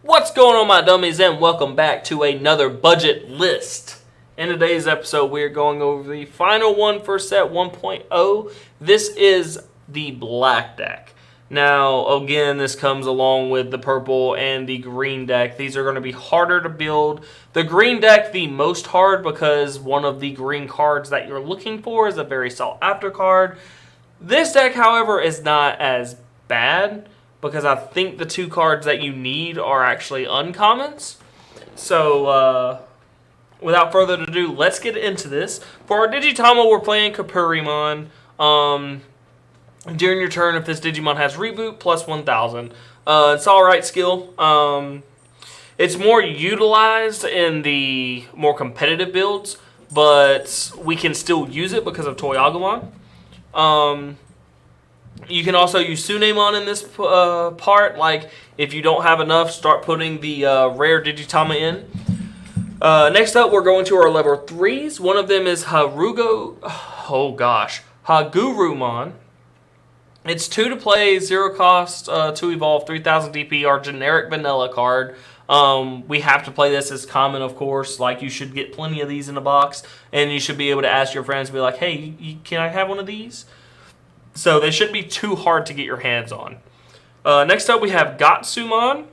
What's going on, my dummies, and welcome back to another budget list. In today's episode, we're going over the final one for set 1.0. This is the black deck. Now, again, this comes along with the purple and the green deck. These are going to be harder to build. The green deck, the most hard, because one of the green cards that you're looking for is a very sought after card. This deck, however, is not as bad, because I think the two cards that you need are actually uncommons. So, without further ado, let's get into this. For our Digitama, we're playing Kapurimon. During your turn, if this Digimon has Reboot, plus 1,000. It's alright skill. It's more utilized in the more competitive builds, but we can still use it because of Toyagumon. You can also use Tsunemon in this part. Like, if you don't have enough, start putting the rare Digitama in. Next up, we're going to our level 3s. One of them is Hagurumon. It's 2 to play, 0 cost to evolve, 3,000 DP, our generic vanilla card. We have to play this as common, of course. Like, you should get plenty of these in a box, and you should be able to ask your friends, be like, hey, can I have one of these? So they shouldn't be too hard to get your hands on. Next up, we have Gatsumon.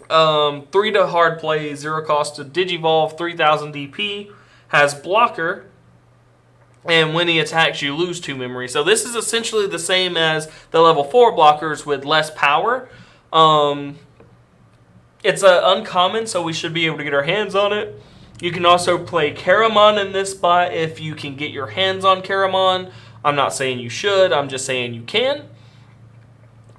3 to hard play, 0 cost to Digivolve, 3,000 DP. Has blocker. And when he attacks, you lose 2 memory. So this is essentially the same as the level 4 blockers with less power. It's uncommon, so we should be able to get our hands on it. You can also play Karamon in this spot if you can get your hands on Karamon. I'm not saying you should, I'm just saying you can.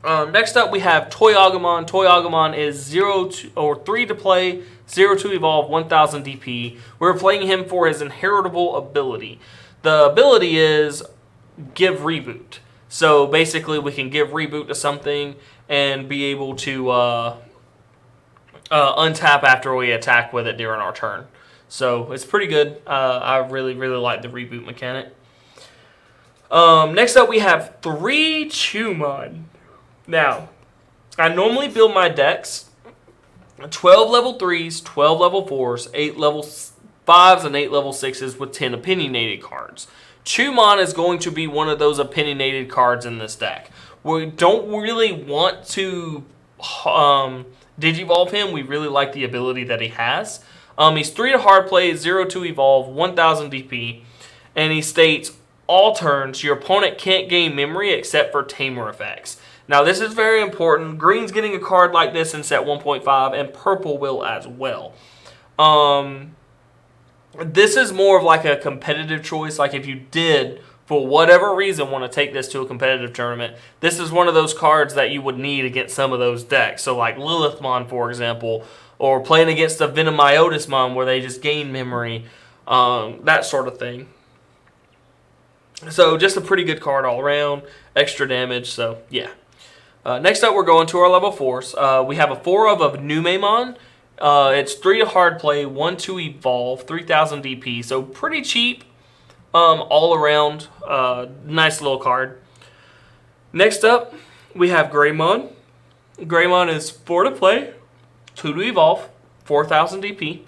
Next up, we have Toyagumon. Toyagumon is 3 to play, 0 to evolve, 1,000 DP. We're playing him for his inheritable ability. The ability is give reboot. So basically, we can give reboot to something and be able to untap after we attack with it during our turn. So it's pretty good. I really like the reboot mechanic. Next up, we have 3 Chumon. Now, I normally build my decks 12 level 3s, 12 level 4s, 8 level 5s, and 8 level 6s with 10 opinionated cards. Chumon is going to be one of those opinionated cards in this deck. We don't really want to Digivolve him. We really like the ability that he has. He's 3 to hard play, 0 to evolve, 1,000 DP, and he states, all turns, your opponent can't gain memory except for Tamer effects. Now, this is very important. Green's getting a card like this in set 1.5, and purple will as well. This is more of like a competitive choice. Like, if you did, for whatever reason, want to take this to a competitive tournament, this is one of those cards that you would need against some of those decks. So, like Lilithmon, for example, or playing against the Venomiotismon where they just gain memory, that sort of thing. So, just a pretty good card all around. Extra damage, so yeah. Next up, we're going to our level 4s. We have a 4 of Numemon. It's 3 to hard play, 1 to evolve, 3,000 DP. So, pretty cheap all around. Nice little card. Next up, we have Greymon. Greymon is 4 to play, 2 to evolve, 4,000 DP.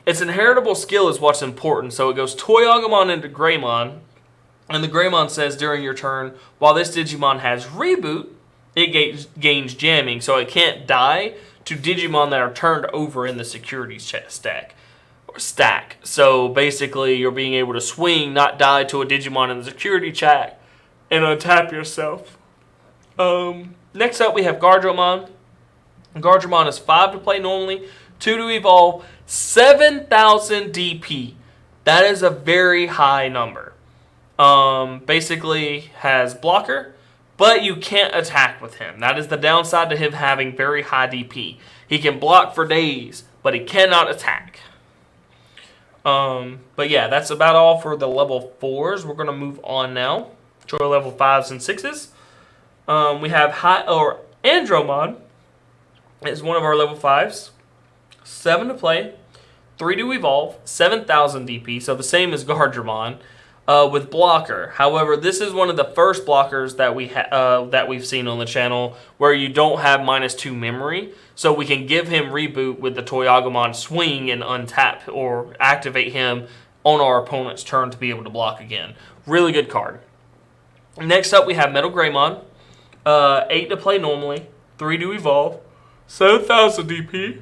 Its inheritable skill is what's important. So it goes Toyagumon into Greymon, and the Greymon says during your turn, while this Digimon has reboot, it gains jamming, so it can't die to Digimon that are turned over in the security stack. So basically, you're being able to swing, not die to a Digimon in the security chat, and untap yourself. Next up, we have Gardromon. Gardromon is 5 to play normally, 2 to evolve, 7,000 DP. That is a very high number. Basically has blocker, but you can't attack with him. That is the downside to him having very high DP. He can block for days, but he cannot attack. But yeah, that's about all for the level 4s. We're going to move on now to our level 5s and 6s. We have Andromon is one of our level 5s. 7 to play, 3 to evolve, 7,000 DP, so the same as Gardromon. with blocker. However, this is one of the first blockers that we've seen on the channel where you don't have -2 memory, so we can give him reboot with the Toyagumon swing and untap or activate him on our opponent's turn to be able to block again. Really good card. Next up, we have Metal Greymon. 8 to play normally, 3 to evolve, 7,000 DP.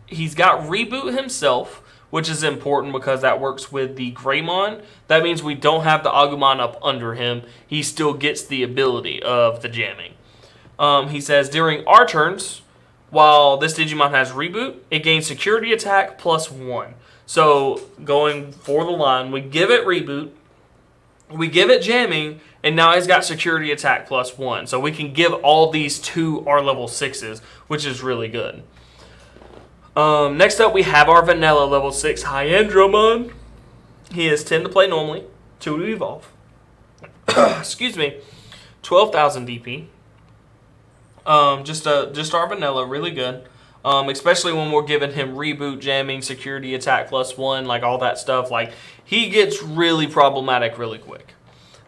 He's got reboot himself, which is important because that works with the Greymon. That means we don't have the Agumon up under him. He still gets the ability of the jamming. He says, during our turns, while this Digimon has reboot, it gains security attack +1. So going for the line, we give it reboot, we give it jamming, and now he's got security attack +1. So we can give all these to our level 6s, which is really good. Next up, we have our vanilla level 6 Hyandramon. He is 10 to play normally, 2 to evolve. Excuse me, 12,000 DP. Just our vanilla, really good. Especially when we're giving him reboot, jamming, security attack +1, like all that stuff. Like, he gets really problematic really quick.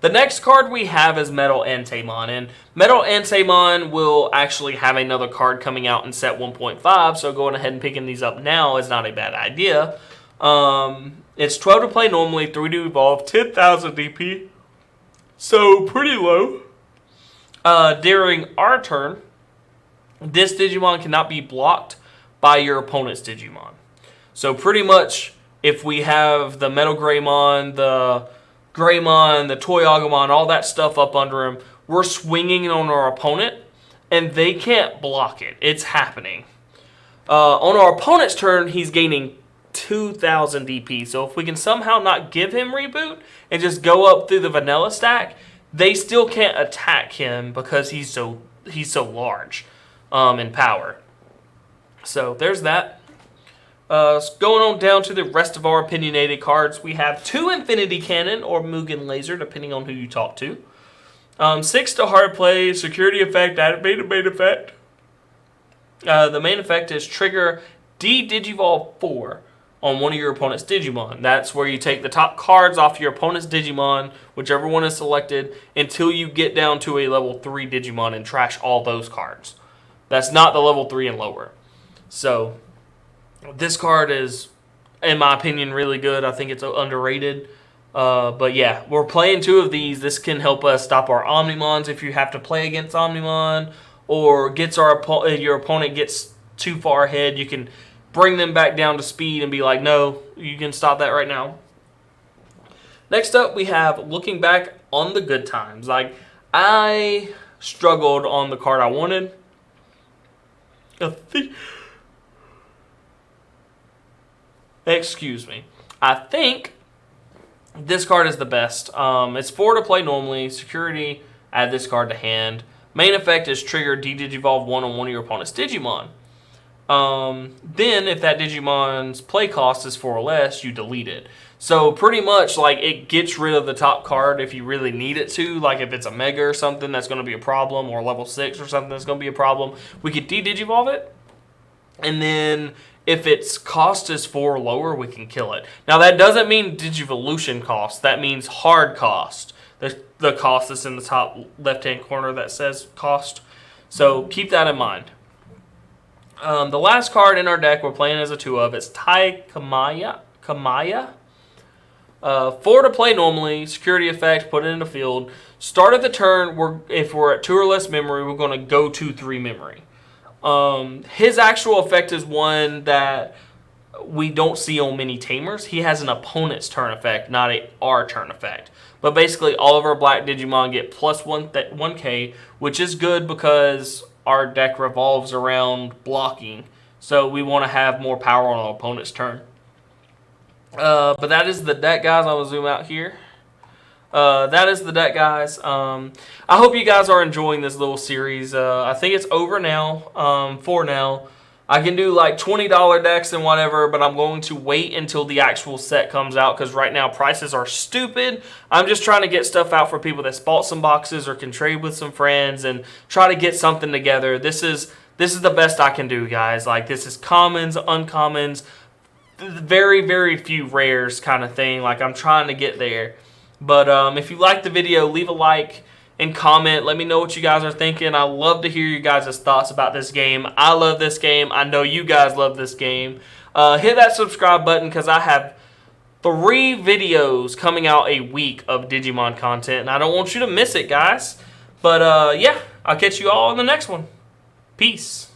The next card we have is Metal Antaimon, and Metal Antaimon will actually have another card coming out in set 1.5, so going ahead and picking these up now is not a bad idea. It's 12 to play normally, 3 to evolve, 10,000 DP, so pretty low. During our turn, this Digimon cannot be blocked by your opponent's Digimon. So pretty much, if we have the Metal Greymon, the Greymon, the Toyagumon, all that stuff up under him, we're swinging on our opponent, and they can't block it. It's happening. On our opponent's turn, he's gaining 2,000 DP. So if we can somehow not give him reboot and just go up through the vanilla stack, they still can't attack him because he's so large in power. So there's that. Going on down to the rest of our opinionated cards, we have 2 Infinity Cannon or Mugen Laser, depending on who you talk to. 6 to hard play, security effect, activated main effect. The main effect is trigger D-Digivolve 4 on one of your opponent's Digimon. That's where you take the top cards off your opponent's Digimon, whichever one is selected, until you get down to a level 3 Digimon and trash all those cards. That's not the level 3 and lower. So this card is, in my opinion, really good. I think it's underrated. But yeah, we're playing 2 of these. This can help us stop our Omnimons if you have to play against Omnimon, or gets your opponent gets too far ahead. You can bring them back down to speed and be like, no, you can stop that right now. Next up, we have looking back on the good times. Like, I struggled on the card I wanted. Excuse me. I think this card is the best. It's 4 to play normally. Security, add this card to hand. Main effect is trigger D-Digivolve 1 on one of your opponent's Digimon. Then, if that Digimon's play cost is 4 or less, you delete it. So, pretty much, like, it gets rid of the top card if you really need it to. Like, if it's a Mega or something, that's going to be a problem. Or level 6 or something, that's going to be a problem. We could D-Digivolve it. And then, if its cost is 4 or lower, we can kill it. Now, that doesn't mean Digivolution cost. That means hard cost. The cost that's in the top left-hand corner that says cost. So, keep that in mind. The last card in our deck we're playing as a 2 of, it's Tai Kamaya. 4 to play normally, security effect, put it in the field. Start of the turn, if we're at 2 or less memory, we're going to go to 3 memory. His actual effect is one that we don't see on many tamers. He has an opponent's turn effect, not our turn effect. But basically, all of our black Digimon get plus 1k, which is good because our deck revolves around blocking. So we want to have more power on our opponent's turn. But that is the deck, guys. I'm going to zoom out here. That is the deck, guys. I hope you guys are enjoying this little series. I think it's over now, for now. I can do like $20 decks and whatever, but I'm going to wait until the actual set comes out because right now prices are stupid. I'm just trying to get stuff out for people that bought some boxes or can trade with some friends and try to get something together. This is the best I can do, guys. Like, this is commons, uncommons, very, very few rares kind of thing. Like, I'm trying to get there. But if you like the video, leave a like and comment. Let me know what you guys are thinking. I love to hear you guys' thoughts about this game. I love this game. I know you guys love this game. Hit that subscribe button because I have 3 videos coming out a week of Digimon content, and I don't want you to miss it, guys. But yeah, I'll catch you all in the next one. Peace.